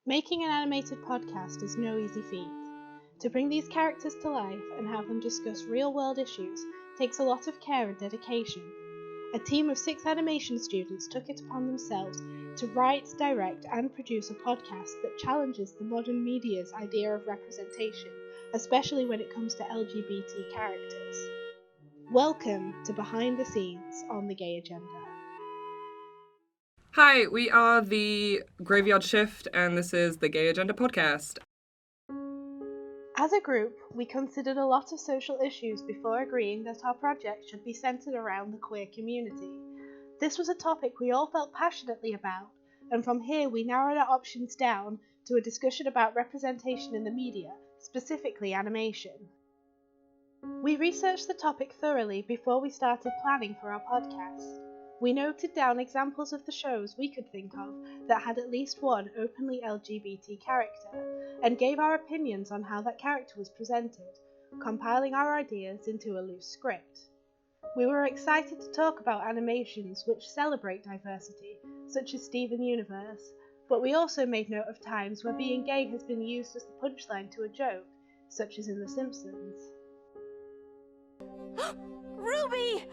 Making an animated podcast is no easy feat. To bring these characters to life and have them discuss real-world issues takes a lot of care and dedication. A team of 6 animation students took it upon themselves to write, direct, and produce a podcast that challenges the modern media's idea of representation, especially when it comes to LGBT characters. Welcome to Behind the Scenes on The Gay Agenda. Hi, we are the Graveyard Shift, and this is the Gay Agenda podcast. As a group, we considered a lot of social issues before agreeing that our project should be centred around the queer community. This was a topic we all felt passionately about, and from here we narrowed our options down to a discussion about representation in the media, specifically animation. We researched the topic thoroughly before we started planning for our podcast. We noted down examples of the shows we could think of that had at least one openly LGBT character, and gave our opinions on how that character was presented, compiling our ideas into a loose script. We were excited to talk about animations which celebrate diversity, such as Steven Universe, but we also made note of times where being gay has been used as the punchline to a joke, such as in The Simpsons. Ruby!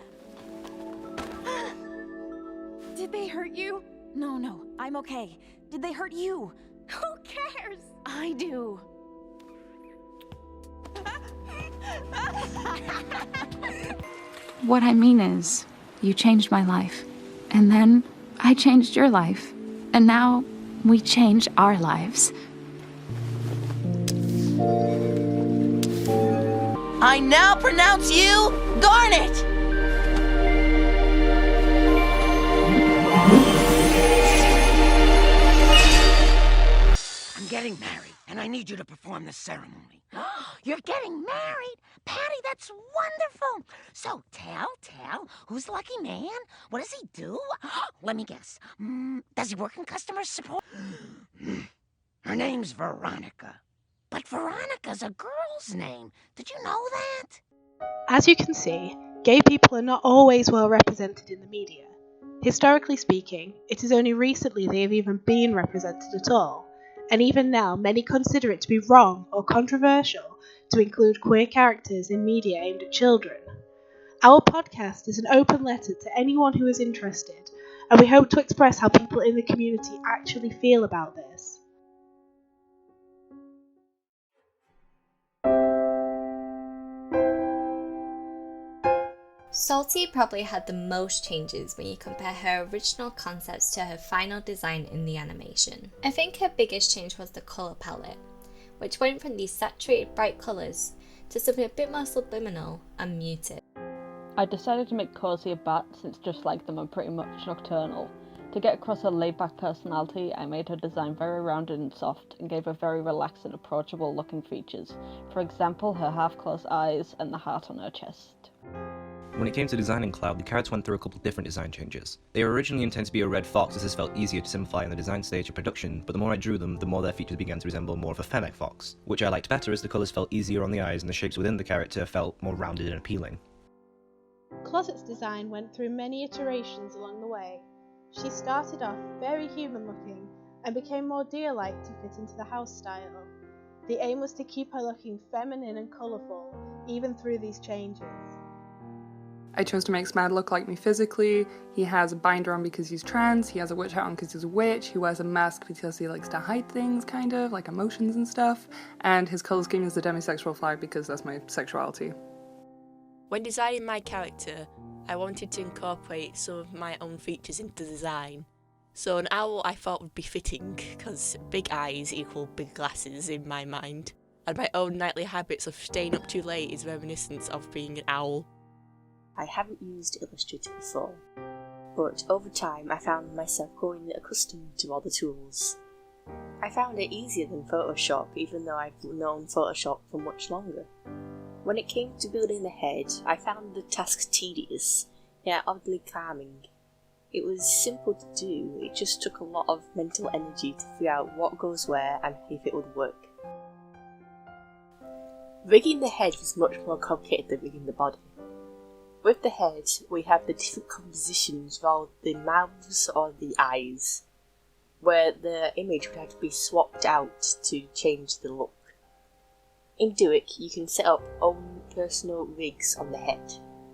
Did they hurt you? No, I'm okay. Did they hurt you? Who cares? I do. What I mean is, you changed my life. And then I changed your life. And now we change our lives. I now pronounce you Garnet! I'm getting married, and I need you to perform the ceremony. You're getting married? Patty, that's wonderful. So, tell, who's the lucky man? What does he do? Let me guess. Does he work in customer support? Her name's Veronica. But Veronica's a girl's name. Did you know that? As you can see, gay people are not always well represented in the media. Historically speaking, it is only recently they have even been represented at all, and even now many consider it to be wrong or controversial to include queer characters in media aimed at children. Our podcast is an open letter to anyone who is interested, and we hope to express how people in the community actually feel about this. Salty probably had the most changes when you compare her original concepts to her final design in the animation. I think her biggest change was the colour palette, which went from these saturated bright colours to something a bit more subliminal and muted. I decided to make Cozy a bat since just like them are pretty much nocturnal. To get across her laid-back personality, I made her design very rounded and soft and gave her very relaxed and approachable looking features. For example, her half-closed eyes and the heart on her chest. When it came to designing Cloud, the character went through a couple of different design changes. They were originally intended to be a red fox, as this felt easier to simplify in the design stage of production, but the more I drew them, the more their features began to resemble more of a fennec fox, which I liked better as the colours felt easier on the eyes and the shapes within the character felt more rounded and appealing. Closet's design went through many iterations along the way. She started off very human looking and became more deer-like to fit into the house style. The aim was to keep her looking feminine and colourful, even through these changes. I chose to make Smad look like me physically. He has a binder on because he's trans, he has a witch hat on because he's a witch, he wears a mask because he likes to hide things, kind of, like emotions and stuff, and his colour scheme is the demisexual flag because that's my sexuality. When designing my character, I wanted to incorporate some of my own features into the design. So an owl I thought would be fitting, because big eyes equal big glasses in my mind, and my own nightly habits of staying up too late is reminiscent of being an owl. I haven't used Illustrator before, but over time I found myself growing accustomed to all the tools. I found it easier than Photoshop, even though I've known Photoshop for much longer. When it came to building the head, I found the task tedious, yet oddly calming. It was simple to do, it just took a lot of mental energy to figure out what goes where and if it would work. Rigging the head was much more complicated than rigging the body. With the head, we have the different compositions rather than the mouths or the eyes. where the image would have to be swapped out to change the look. In Duik, you can set up own personal rigs on the head,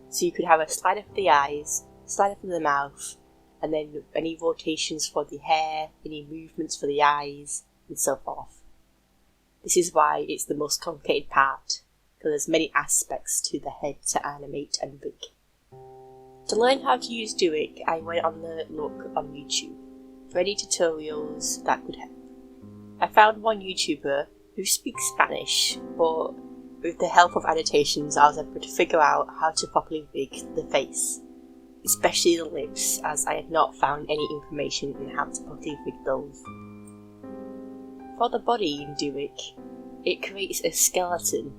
so you could have a slider for the eyes, slider for the mouth, and then any rotations for the hair, any movements for the eyes, and so forth. This is why it's the most complicated part, because there's many aspects to the head to animate and rig. To learn how to use Duik, I went on the look on YouTube for any tutorials that could help. I found one YouTuber who speaks Spanish, but with the help of annotations I was able to figure out how to properly rig the face, especially the lips, as I had not found any information on how to properly rig those. For the body in Duik, it creates a skeleton,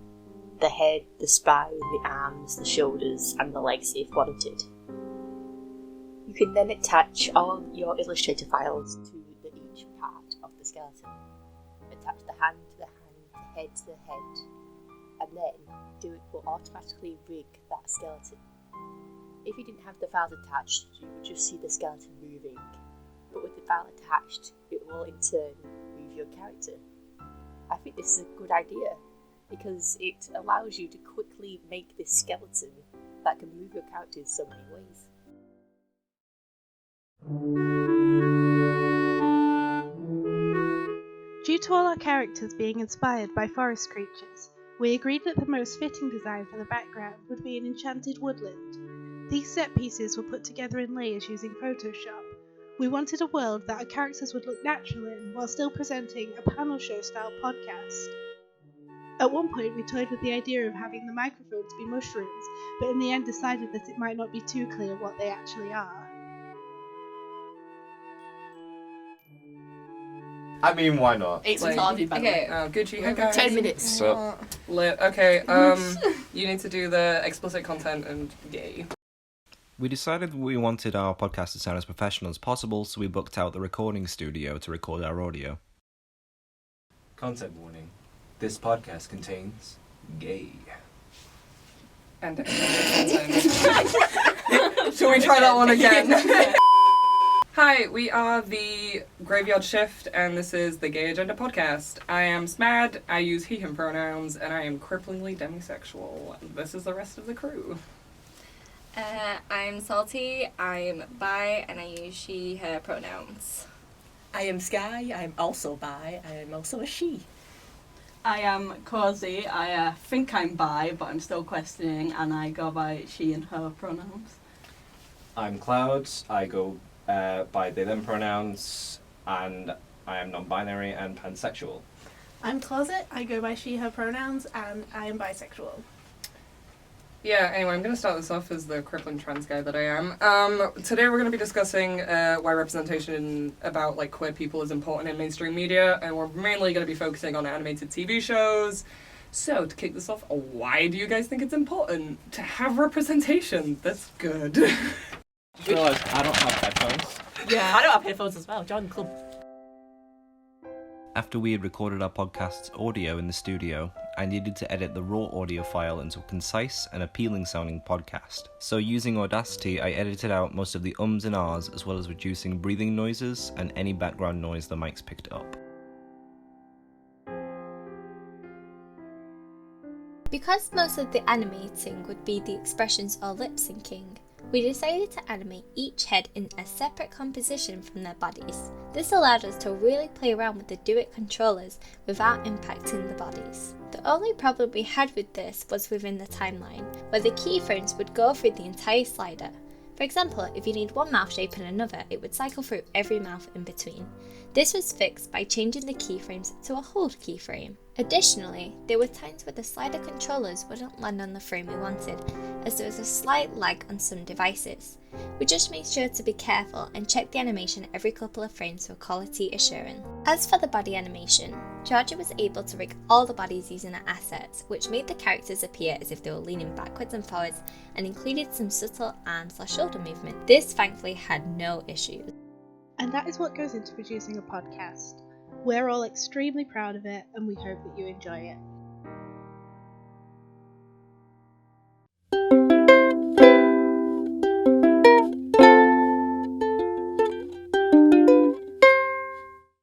the head, the spine, the arms, the shoulders, and the legs if wanted. You can then attach all your Illustrator files to each part of the skeleton. Attach the hand to the hand, the head to the head, and then Duik will automatically rig that skeleton. If you didn't have the files attached, you would just see the skeleton moving, but with the file attached, it will in turn move your character. I think this is a good idea, because it allows you to quickly make this skeleton that can move your character in so many ways. Due to all our characters being inspired by forest creatures, we agreed that the most fitting design for the background would be an enchanted woodland. These set pieces were put together in layers using Photoshop. We wanted a world that our characters would look natural in, while still presenting a panel show style podcast. At one point we toyed with the idea of having the microphones be mushrooms, but in the end decided that it might not be too clear what they actually are. I mean, why not? It's like, Harvey, by okay, Gucci, hey guys. 10 minutes. So, Lit. Okay, you need to do the explicit content and gay. We decided we wanted our podcast to sound as professional as possible, so we booked out the recording studio to record our audio. Content warning. This podcast contains gay. And content. Shall we try that one again? Hi, we are the Graveyard Shift, and this is the Gay Agenda podcast. I am Smad, I use he, him pronouns, and I am cripplingly demisexual. This is the rest of the crew. I'm Salty, I'm bi, and I use she, her pronouns. I am Sky, I'm also bi, I am also a she. I am Cozy, I think I'm bi, but I'm still questioning, and I go by she and her pronouns. I'm Clouds, I go by they them pronouns, and I am non-binary and pansexual. I'm Closet, I go by she, her pronouns, and I am bisexual. Yeah, anyway, I'm going to start this off as the crippling trans guy that I am. Today we're going to be discussing why representation about like queer people is important in mainstream media, and we're mainly going to be focusing on animated TV shows. So, to kick this off, why do you guys think it's important to have representation? That's good. I realised I don't have headphones. Yeah, I don't have headphones as well. Join the club. After we had recorded our podcast's audio in the studio, I needed to edit the raw audio file into a concise and appealing sounding podcast. So using Audacity, I edited out most of the ums and ahs, as well as reducing breathing noises and any background noise the mics picked up. Because most of the animating would be the expressions or lip syncing, we decided to animate each head in a separate composition from their bodies. This allowed us to really play around with the Duik controllers without impacting the bodies. The only problem we had with this was within the timeline, where the keyframes would go through the entire slider. For example, if you need one mouth shape and another, it would cycle through every mouth in between. This was fixed by changing the keyframes to a hold keyframe. Additionally, there were times where the slider controllers wouldn't land on the frame we wanted, as there was a slight lag on some devices. We just made sure to be careful and check the animation every couple of frames for quality assurance. As for the body animation, Georgia was able to rig all the bodies using her assets, which made the characters appear as if they were leaning backwards and forwards, and included some subtle arm/shoulder movement. This thankfully had no issues. And that is what goes into producing a podcast. We're all extremely proud of it, and we hope that you enjoy it.